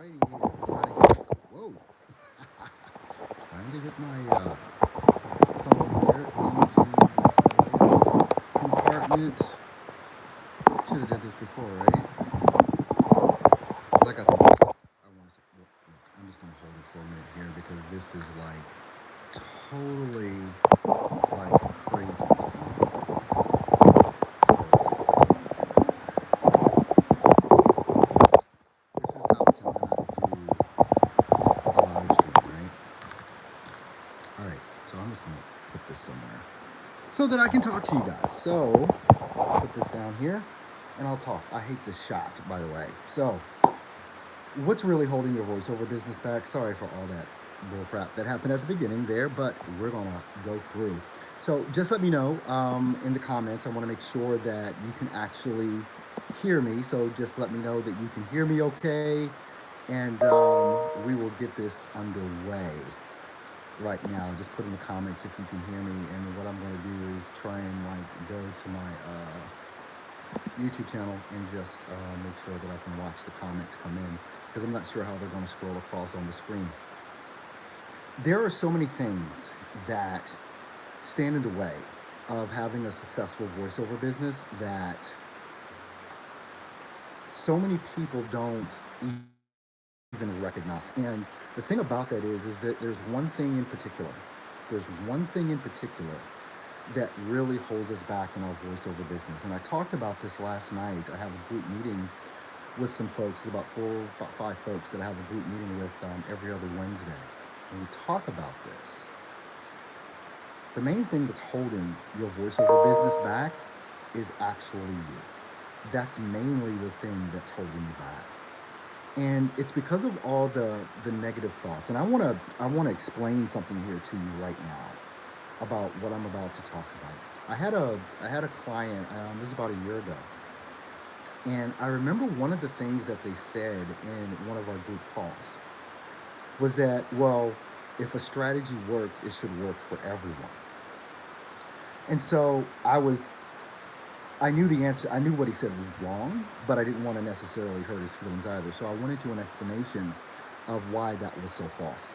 Alrighty here. Whoa. Trying to get my phone here into this compartment. Should have did this before, right? 'Cause I got some. I want to say. Look, I'm just gonna hold it for a minute here because this is like totally like crazy. So let's see if I can. This is how to not do a live stream, right? All right. So I'm just gonna put this somewhere so that I can talk to you guys. So let's put this down here and I'll talk. I hate this shot, by the way. So, what's really holding your voiceover business back? Sorry for all that bullcrap that happened at the beginning there, but we're gonna go through. So, just let me know in the comments. I want to make sure that you can actually hear me. So, just let me know that you can hear me okay, and we will get this underway right now. Just put in the comments if you can hear me. And what I'm going to do is try and like go to my YouTube channel and just make sure that I can watch the comments come in because I'm not sure how they're going to scroll across on the screen. There are so many things that stand in the way of having a successful voiceover business that so many people don't even recognize. And the thing about that is that there's one thing in particular. There's one thing in particular that really holds us back in our voiceover business. And I talked about this last night. I have a group meeting with some folks, about five folks that I have a group meeting with every other Wednesday. And we talk about this. The main thing that's holding your voiceover business back is actually you. That's mainly the thing that's holding you back. And it's because of all the negative thoughts. And I wanna explain something here to you right now about what I'm about to talk about. I had a client. This was about a year ago, and I remember one of the things that they said in one of our group calls was that, well, if a strategy works, it should work for everyone. And so I knew the answer. I knew what he said was wrong, but I didn't want to necessarily hurt his feelings either. So I went into an explanation of why that was so false.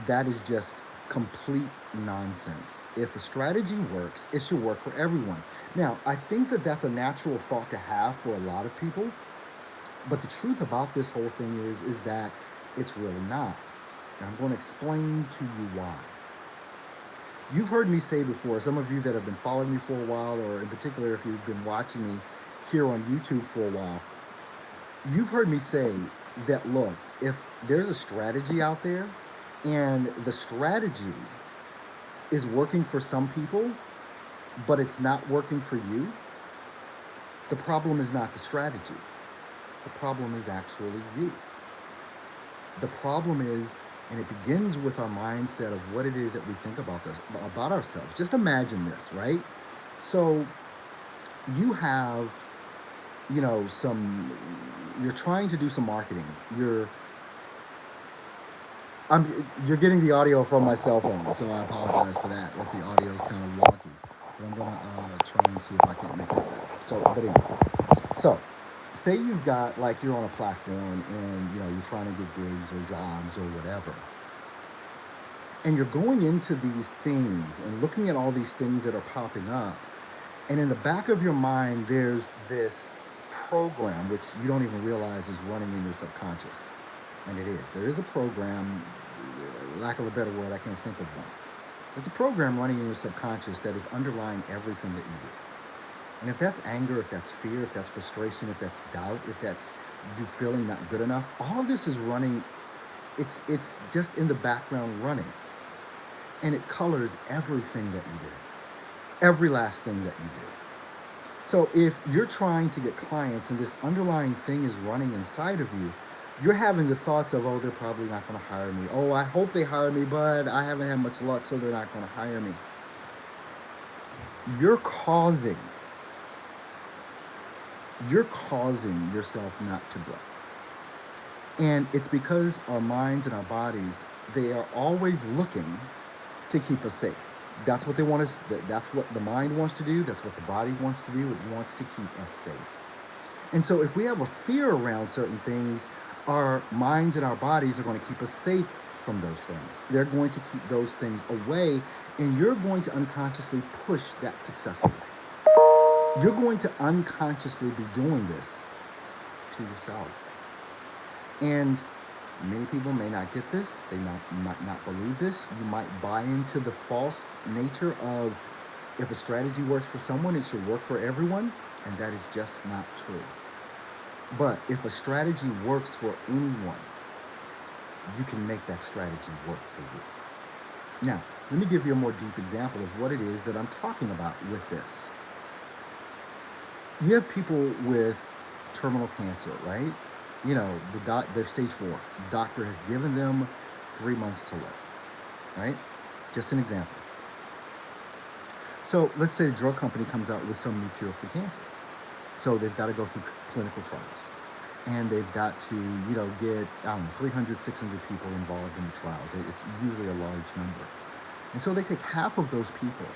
That is just complete nonsense. If a strategy works, it should work for everyone. Now, I think that that's a natural thought to have for a lot of people, but the truth about this whole thing is that it's really not. And I'm going to explain to you why. You've heard me say before, some of you that have been following me for a while, or in particular if you've been watching me here on YouTube for a while, you've heard me say that, look, if there's a strategy out there and the strategy is working for some people, but it's not working for you, the problem is not the strategy. The problem is actually you. The problem is, and it begins with our mindset of what it is that we think about ourselves. Just imagine this, right? So you have, you're trying to do some marketing. You're getting the audio from my cell phone, so I apologize for that if the audio is kind of wonky. But I'm gonna try and see if I can make that better. But anyway, so say you've got like you're on a platform and you're trying to get gigs or jobs or whatever, and you're going into these things and looking at all these things that are popping up, and in the back of your mind there's this program which you don't even realize is running in your subconscious. And it is. There is a program, lack of a better word, I can't think of one. There's a program running in your subconscious that is underlying everything that you do. And if that's anger, if that's fear, if that's frustration, if that's doubt, if that's you feeling not good enough, all of this is running. It's just in the background running. And it colors everything that you do. Every last thing that you do. So if you're trying to get clients and this underlying thing is running inside of you, you're having the thoughts of, oh, they're probably not going to hire me. Oh, I hope they hire me, but I haven't had much luck, so they're not going to hire me. You're causing yourself not to grow. And it's because our minds and our bodies, they are always looking to keep us safe. That's what they want us. That's what the mind wants to do. That's what the body wants to do. It wants to keep us safe. And so if we have a fear around certain things, Our minds and our bodies are going to keep us safe from those things. They're going to keep those things away, and you're going to unconsciously push that success away. You're going to unconsciously be doing this to yourself. And many people may not get this. Might not believe this. You might buy into the false nature of if a strategy works for someone, it should work for everyone. And that is just not true. But if a strategy works for anyone, you can make that strategy work for you. Now, let me give you a more deep example of what it is that I'm talking about with this. You have people with terminal cancer, right? You know, they're stage 4. The doctor has given them 3 months to live, right? Just an example. So let's say the drug company comes out with some new cure for cancer. So they've got to go through clinical trials. And they've got to, get, 300, 600 people involved in the trials. It's usually a large number. And so they take half of those people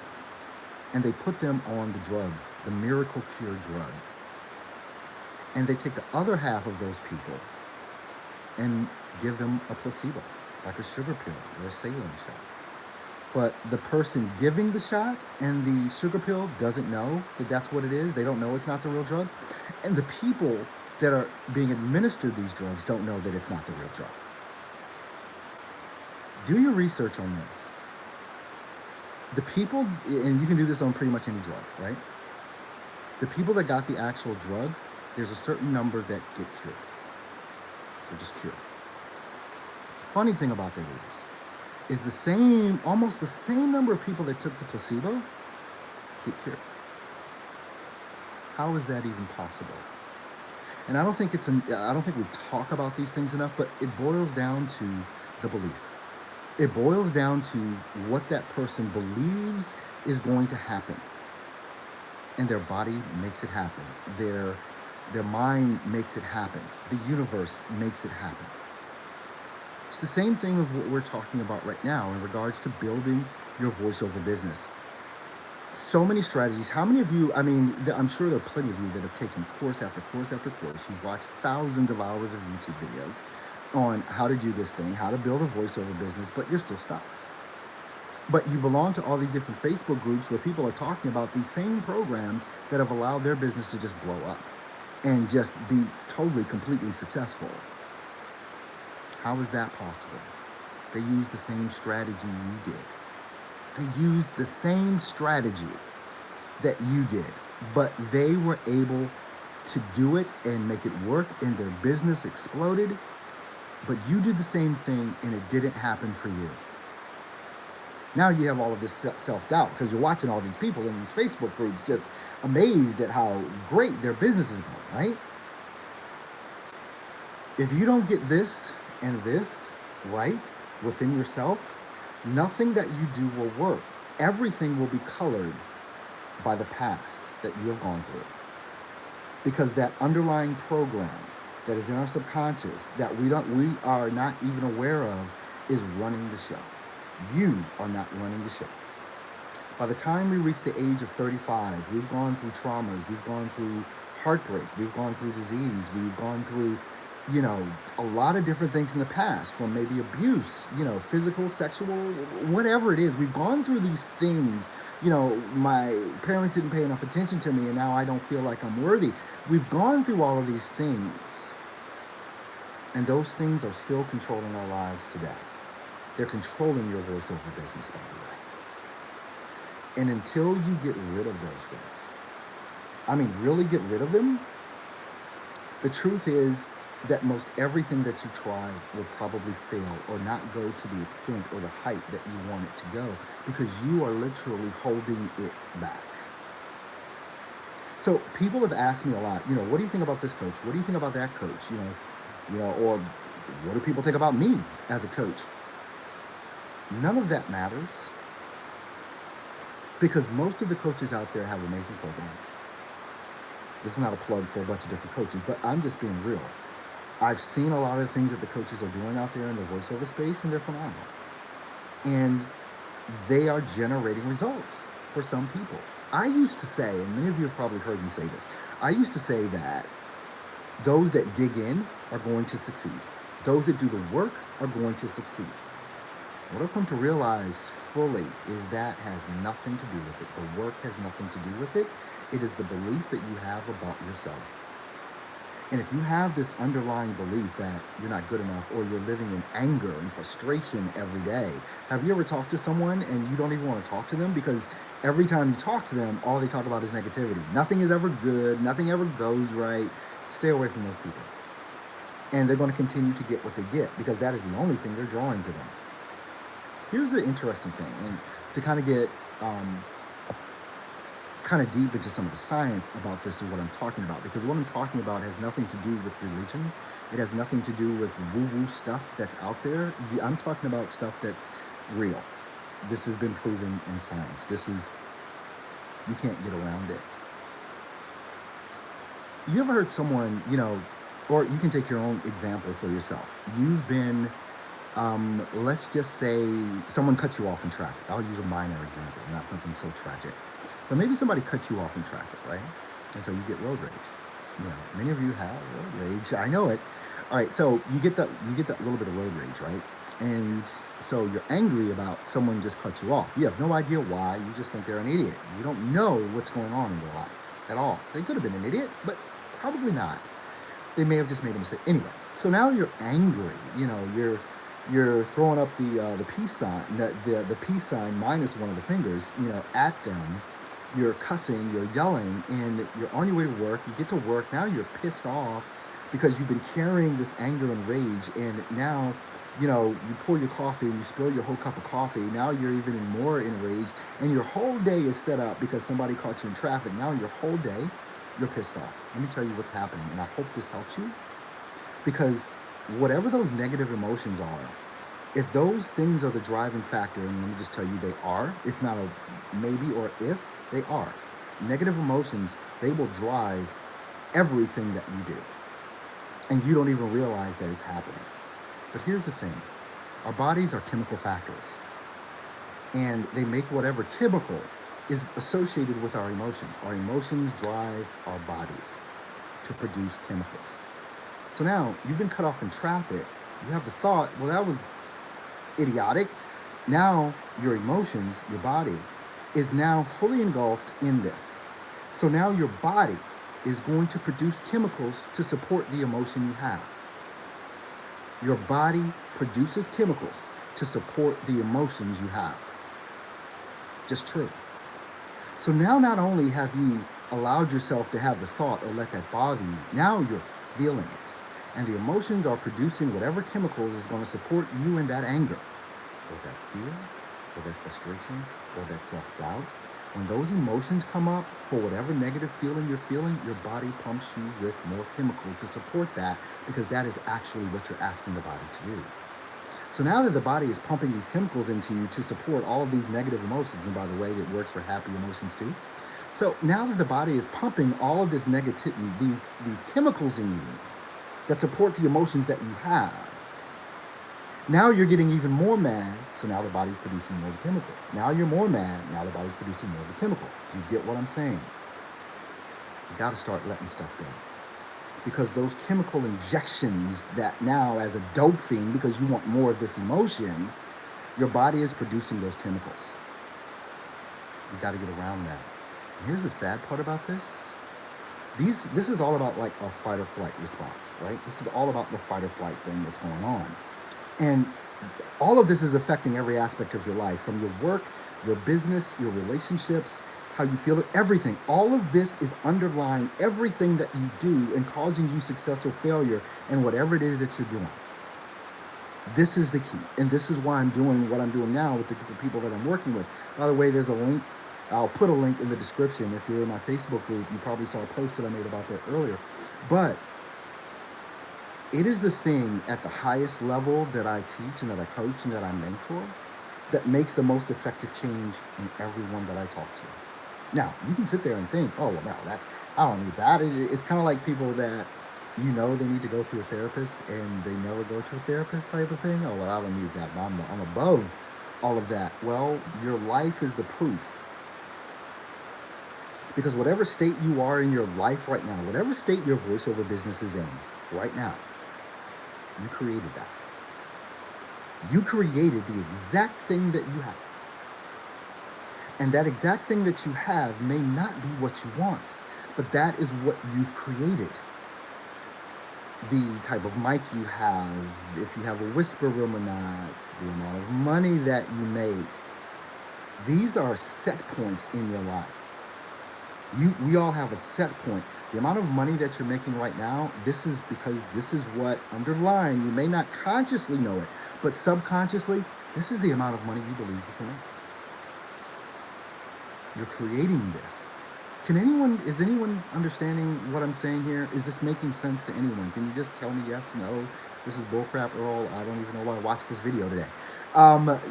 and they put them on the drug, the miracle cure drug. And they take the other half of those people and give them a placebo, like a sugar pill or a saline shot. But the person giving the shot and the sugar pill doesn't know that that's what it is. They don't know it's not the real drug. And the people that are being administered these drugs don't know that it's not the real drug. Do your research on this. The people, and you can do this on pretty much any drug, right? The people that got the actual drug, there's a certain number that get cured. They're just cured. The funny thing about that is almost the same number of people that took the placebo get cured. How is that even possible? And I don't think we talk about these things enough, but it boils down to the belief. It boils down to what that person believes is going to happen. And their body makes it happen. Their mind makes it happen. The universe makes it happen. It's the same thing of what we're talking about right now in regards to building your voiceover business. So many strategies. How many of you, I'm sure there are plenty of you that have taken course after course after course. You've watched thousands of hours of YouTube videos on how to do this thing, how to build a voiceover business, but you're still stuck. But you belong to all these different Facebook groups where people are talking about these same programs that have allowed their business to just blow up and just be totally, completely successful. How is that possible? They use the same strategy you did. They used the same strategy that you did, but they were able to do it and make it work, and their business exploded. But you did the same thing and it didn't happen for you. Now you have all of this self-doubt because you're watching all these people in these Facebook groups just amazed at how great their business is going, right? If you don't get this and this right within yourself, nothing that you do will work. Everything will be colored by the past that you have gone through. Because that underlying program that is in our subconscious that we are not even aware of is running the show. You are not running the show. By the time we reach the age of 35, we've gone through traumas, we've gone through heartbreak, we've gone through disease, we've gone through, a lot of different things in the past, from maybe abuse, physical, sexual, whatever it is. We've gone through these things. My parents didn't pay enough attention to me and now I don't feel like I'm worthy. We've gone through all of these things. And those things are still controlling our lives today. They're controlling your voiceover business, by the way. And until you get rid of those things, really get rid of them, the truth is that most everything that you try will probably fail or not go to the extent or the height that you want it to go, because you are literally holding it back. So people have asked me a lot, what do you think about this coach? What do you think about that coach? Or what do people think about me as a coach? None of that matters, because most of the coaches out there have amazing programs. This is not a plug for a bunch of different coaches, but I'm just being real. I've seen a lot of the things that the coaches are doing out there in the voiceover space, and they're phenomenal. And they are generating results for some people. I used to say, and many of you have probably heard me say this, I used to say that Those that dig in are going to succeed. Those that do the work are going to succeed. What I've come to realize fully is that has nothing to do with it. The work has nothing to do with it. It is the belief that you have about yourself. And if you have this underlying belief that you're not good enough or you're living in anger and frustration every day, have you ever talked to someone and you don't even want to talk to them because every time you talk to them, all they talk about is negativity? Nothing is ever good, nothing ever goes right. Stay away from those people. And they're going to continue to get what they get because that is the only thing they're drawing to them. Here's the interesting thing, and to kind of get kind of deep into some of the science about this and what I'm talking about, because what I'm talking about has nothing to do with religion. It has nothing to do with woo-woo stuff that's out there. I'm talking about stuff that's real. This has been proven in science. You can't get around it. You ever heard someone, or you can take your own example for yourself. You've been, let's just say someone cut you off in traffic. I'll use a minor example, not something so tragic. But maybe somebody cut you off in traffic, right? And so you get road rage. Many of you have road rage. I know it. All right, so you get that little bit of road rage, right? And so you're angry about someone just cut you off. You have no idea why. You just think they're an idiot. You don't know what's going on in their life at all. They could have been an idiot, but probably not. They may have just made a mistake. Anyway, so now you're angry. You're throwing up the peace sign, the peace sign minus one of the fingers, at them. You're cussing, you're yelling, and you're on your way to work. You get to work, now you're pissed off because you've been carrying this anger and rage, and now, you pour your coffee and you spill your whole cup of coffee. Now you're even more enraged, and your whole day is set up because somebody caught you in traffic. Now your whole day, you're pissed off. Let me tell you what's happening, and I hope this helps you, because whatever those negative emotions are, if those things are the driving factor, and let me just tell you they are, it's not a maybe or if, they are. Negative emotions, they will drive everything that you do. And you don't even realize that it's happening. But here's the thing. Our bodies are chemical factors. And they make whatever chemical is associated with our emotions. Our emotions drive our bodies to produce chemicals. So now, you've been cut off in traffic. You have the thought, well, that was idiotic. Now, your emotions, your body, is now fully engulfed in this. So now your body is going to produce chemicals to support the emotion you have. Your body produces chemicals to support the emotions you have. It's just true. So now not only have you allowed yourself to have the thought or let that bother you, now you're feeling it. And the emotions are producing whatever chemicals is going to support you in that anger, or that fear, or that frustration, or that self-doubt. When those emotions come up, for whatever negative feeling you're feeling, your body pumps you with more chemical to support that, because that is actually what you're asking the body to do. So now that the body is pumping these chemicals into you to support all of these negative emotions, and by the way, it works for happy emotions too. So now that the body is pumping all of this negativity, these chemicals in you that support the emotions that you have, now you're getting even more mad, so now the body's producing more of the chemical. Now you're more mad, now the body's producing more of the chemical. Do you get what I'm saying? You gotta start letting stuff go. Because those chemical injections that now, as a dope fiend, because you want more of this emotion, your body is producing those chemicals. You gotta get around that. And here's the sad part about this. This is all about like a fight or flight response, right? This is all about the fight or flight thing that's going on. And all of this is affecting every aspect of your life, from your work, your business, your relationships, how you feel, everything. All of this is underlying everything that you do and causing you success or failure in whatever it is that you're doing. This is the key. And this is why I'm doing what I'm doing now with the group of people that I'm working with. By the way, there's a link. I'll put a link in the description. If you're in my Facebook group, you probably saw a post that I made about that earlier. But it is the thing at the highest level that I teach and that I coach and that I mentor that makes the most effective change in everyone that I talk to. Now, you can sit there and think, oh, well, no, I don't need that. It's kind of like people that they need to go to a therapist and they never go to a therapist type of thing. Oh, well, I don't need that. I'm above all of that. Well, your life is the proof. Because whatever state you are in your life right now, whatever state your voiceover business is in right now, you created that. You created the exact thing that you have. And that exact thing that you have may not be what you want, but that is what you've created. The type of mic you have, if you have a whisper room or not, the amount of money that you make, these are set points in your life. We all have a set point. The amount of money that you're making right now, this is because this is what underlying, you may not consciously know it, but subconsciously, this is the amount of money you believe you can make. You're creating this. Is anyone understanding what I'm saying here? Is this making sense to anyone? Can you just tell me yes, no, this is bullcrap, Earl, I don't even know why I watched this video today.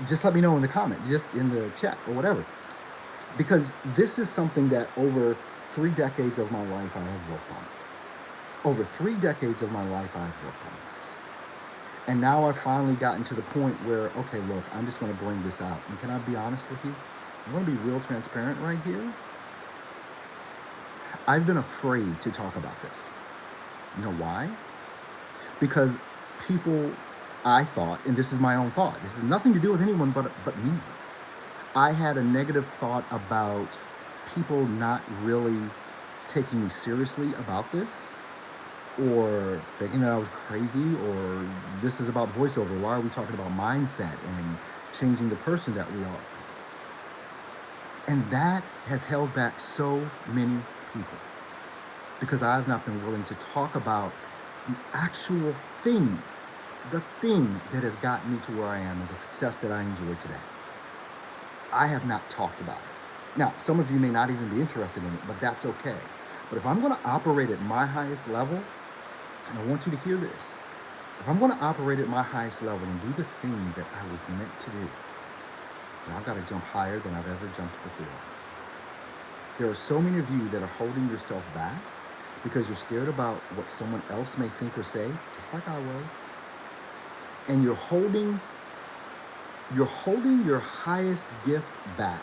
Just let me know in the comment, just in the chat or whatever. Because this is something that over 3 decades of my life I have worked on. Over 3 decades of my life I've worked on this. And now I've finally gotten to the point where, okay, look, I'm just going to bring this out. And can I be honest with you? I'm going to be real transparent right here. I've been afraid to talk about this. You know why? Because people, I thought, and this is my own thought, this has nothing to do with anyone but me. I had a negative thought about people not really taking me seriously about this, or thinking that I was crazy, or this is about voiceover. Why are we talking about mindset and changing the person that we are? And that has held back so many people because I've not been willing to talk about the actual thing, the thing that has gotten me to where I am and the success that I enjoy today. I have not talked about it. Now, some of you may not even be interested in it, but that's okay. But if I'm going to operate at my highest level, and I want you to hear this, if I'm going to operate at my highest level and do the thing that I was meant to do, then I've got to jump higher than I've ever jumped before. There are so many of you that are holding yourself back because you're scared about what someone else may think or say, just like I was. And you're holding your highest gift back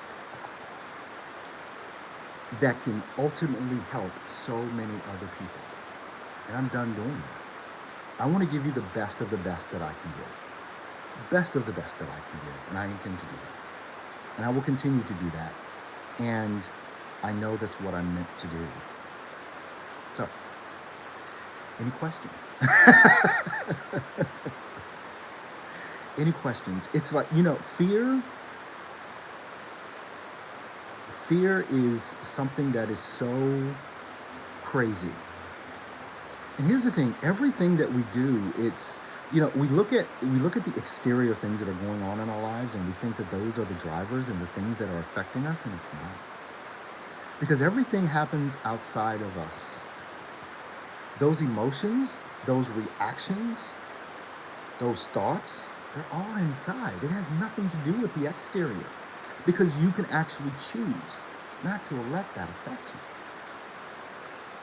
that can ultimately help so many other people. And I'm done doing that. I want to give you the best of the best that I can give. Best of the best that I can give. And I intend to do that. And I will continue to do that. And I know that's what I'm meant to do. So, any questions? Any questions? It's like, fear is something that is so crazy. And here's the thing, everything that we do, it's, we look at the exterior things that are going on in our lives and we think that those are the drivers and the things that are affecting us, and it's not. Because everything happens outside of us. Those emotions, those reactions, those thoughts, they're all inside. It has nothing to do with the exterior. Because you can actually choose not to let that affect you.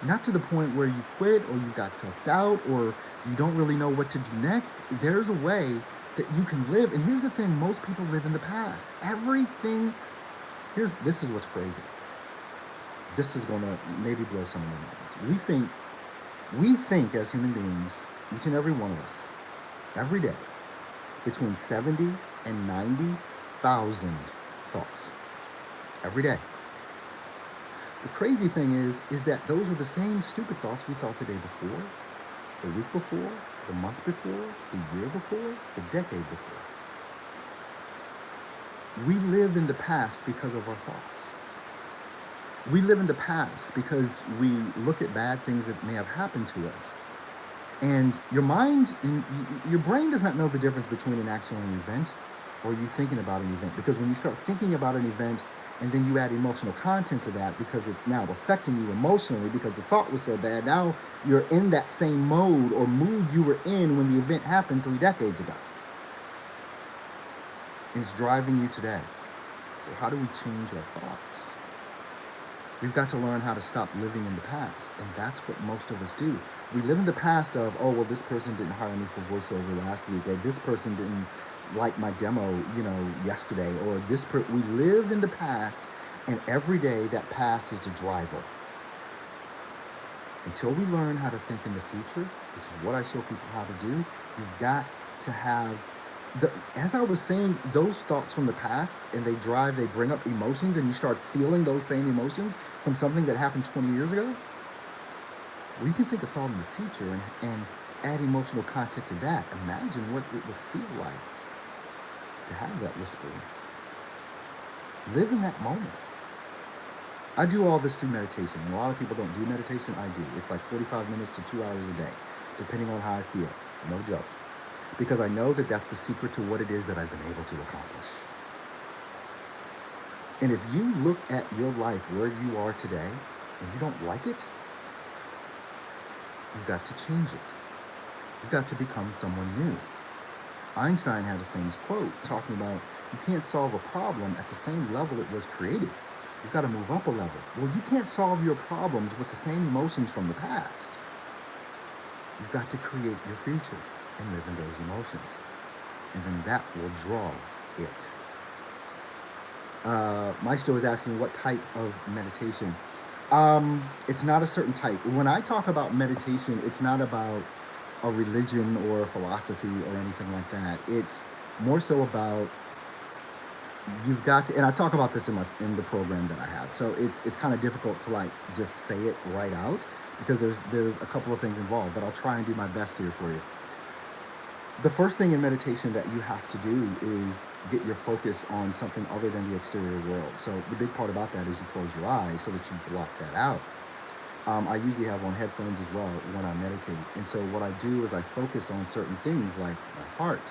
Not to the point where you quit or you got self-doubt or you don't really know what to do next. There's a way that you can live. And here's the thing, most people live in the past. This is what's crazy. This is going to maybe blow some of your minds. We think as human beings, each and every one of us, every day, between 70 and 90,000 thoughts. Every day. The crazy thing is that those are the same stupid thoughts we thought the day before, the week before, the month before, the year before, the decade before. We live in the past because of our thoughts. We live in the past because we look at bad things that may have happened to us. And your brain does not know the difference between an actual event or you thinking about an event. Because when you start thinking about an event and then you add emotional content to that because it's now affecting you emotionally because the thought was so bad, now you're in that same mode or mood you were in when the event happened 3 decades ago. And it's driving you today. So how do we change our thoughts? We've got to learn how to stop living in the past. And that's what most of us do. We live in the past of, oh, well, this person didn't hire me for voiceover last week, or this person didn't like my demo, yesterday, or we live in the past And every day that past is the driver. Until we learn how to think in the future, which is what I show people how to do, you've got to have as I was saying, those thoughts from the past and they bring up emotions, and you start feeling those same emotions from something that happened 20 years ago. Well, you can think of thought in the future and add emotional content to that. Imagine what it would feel like to have that whisper. Live in that moment. I do all this through meditation. And a lot of people don't do meditation. I do. It's like 45 minutes to 2 hours a day, depending on how I feel. No joke. Because I know that that's the secret to what it is that I've been able to accomplish. And if you look at your life where you are today and you don't like it, you've got to change it. You've got to become someone new. Einstein had a famous quote talking about you can't solve a problem at the same level it was created. You've got to move up a level. Well, you can't solve your problems with the same emotions from the past. You've got to create your future and live in those emotions. And then that will draw it. Maestro is asking what type of meditation. It's not a certain type. When I talk about meditation, it's not about a religion or a philosophy or anything like that. It's more so about you've got to, and I talk about this in the program that I have. So it's kind of difficult to like just say it right out because there's a couple of things involved, but I'll try and do my best here for you. The first thing in meditation that you have to do is get your focus on something other than the exterior world. So the big part about that is you close your eyes so that you block that out. I usually have on headphones as well when I meditate. And so what I do is I focus on certain things like my heart,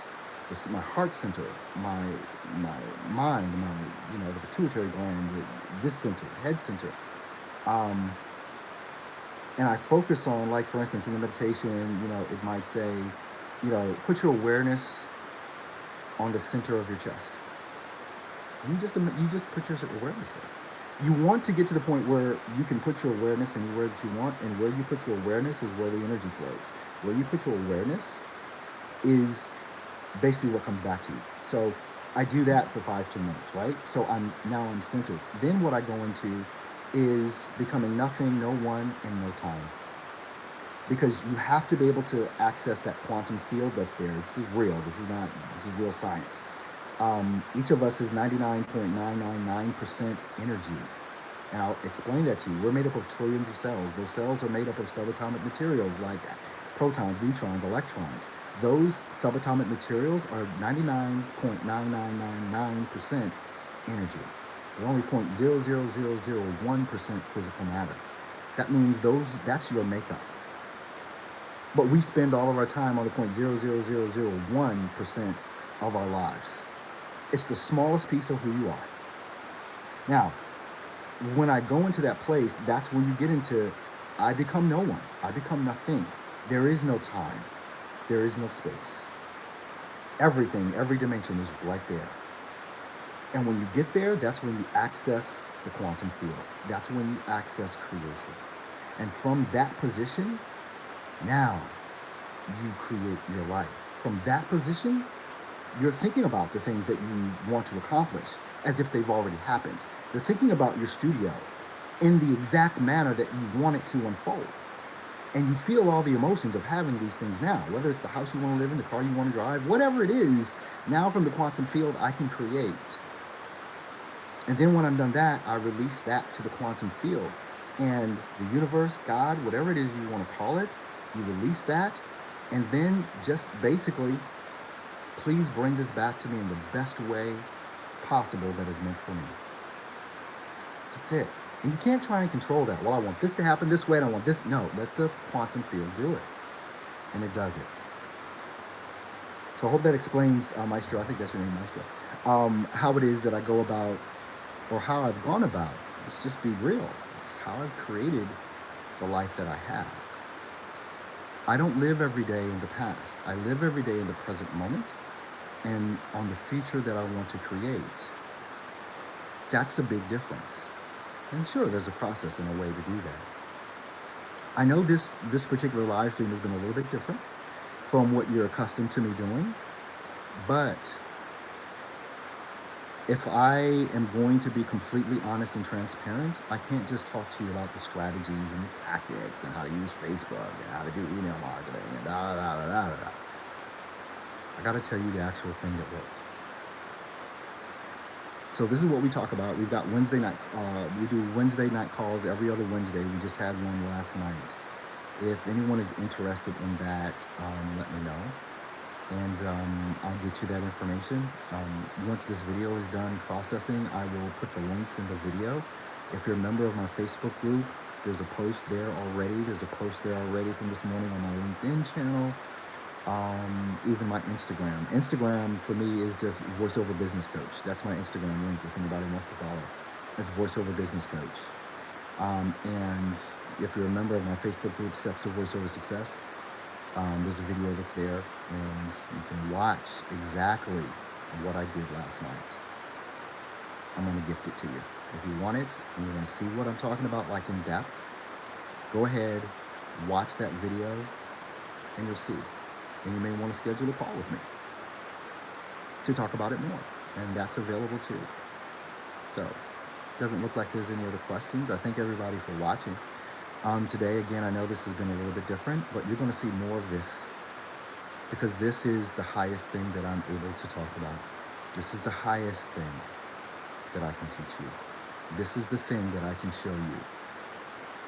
my heart center, my mind, the pituitary gland, this center, the head center. And I focus on, like, for instance, in the meditation, it might say, put your awareness on the center of your chest. And you just put your awareness there. You want to get to the point where you can put your awareness anywhere that you want, and where you put your awareness is where the energy flows. Where you put your awareness is basically what comes back to you. So I do that for 5-10 minutes, right? So I'm centered. Then what I go into is becoming nothing, no one, and no time. Because you have to be able to access that quantum field that's there. This is real. This is real science. Each of us is 99.999% energy. And I'll explain that to you. We're made up of trillions of cells. Those cells are made up of subatomic materials like protons, neutrons, electrons. Those subatomic materials are 99.9999% energy. They're only 0.00001% physical matter. That means that's your makeup. But we spend all of our time on the 0.00001% of our lives. It's the smallest piece of who you are. Now, when I go into that place, that's when you get into, I become no one. I become nothing. There is no time. There is no space. Everything, every dimension is right there. And when you get there, that's when you access the quantum field. That's when you access creation. And from that position, now you create your life. From that position, you're thinking about the things that you want to accomplish as if they've already happened. You're thinking about your studio in the exact manner that you want it to unfold. And you feel all the emotions of having these things now, whether it's the house you want to live in, the car you want to drive, whatever it is. Now from the quantum field, I can create. And then when I'm done that, I release that to the quantum field. And the universe, God, whatever it is you want to call it, you release that. And then just basically, please bring this back to me in the best way possible that is meant for me. That's it. And you can't try and control that. Well, I want this to happen this way and I want this. No, let the quantum field do it. And it does it. So I hope that explains, Maestro, I think that's your name, Maestro, how it is that I go about, or how I've gone about. Let's just be real. It's how I've created the life that I have. I don't live every day in the past. I live every day in the present moment and on the future that I want to create. That's the big difference. And sure, there's a process and a way to do that. I know this particular live stream has been a little bit different from what you're accustomed to me doing, but If I am going to be completely honest and transparent, I can't just talk to you about the strategies and the tactics and how to use Facebook and how to do email marketing and da da da da da da. I got to tell you the actual thing that worked. So this is what we talk about. We've got Wednesday night. We do Wednesday night calls every other Wednesday. We just had one last night. If anyone is interested in that, let me know, and I'll get you that information. Once this video is done processing, I will put the links in the video. If you're a member of my Facebook group, there's a post there already. There's a post there already from this morning on my LinkedIn channel. Even my Instagram. Instagram for me is just Voiceover Business Coach. That's my Instagram link if anybody wants to follow. It's Voiceover Business Coach. And if you're a member of my Facebook group, Steps to Voiceover Success, there's a video that's there, and you can watch exactly what I did last night. I'm going to gift it to you. If you want it and you want to see what I'm talking about, like in depth, go ahead, watch that video, and you'll see. And you may want to schedule a call with me to talk about it more. And that's available too. So, doesn't look like there's any other questions. I thank everybody for watching. Today, again, I know this has been a little bit different, but you're going to see more of this because this is the highest thing that I'm able to talk about. This is the highest thing that I can teach you. This is the thing that I can show you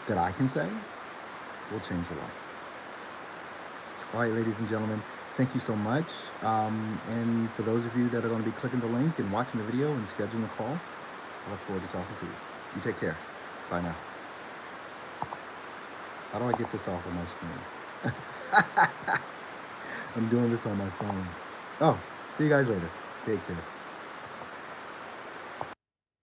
that I can say will change your life. All right, ladies and gentlemen, thank you so much. And for those of you that are going to be clicking the link and watching the video and scheduling a call, I look forward to talking to you. You take care. Bye now. How do I get this off of my screen? I'm doing this on my phone. Oh, see you guys later. Take care.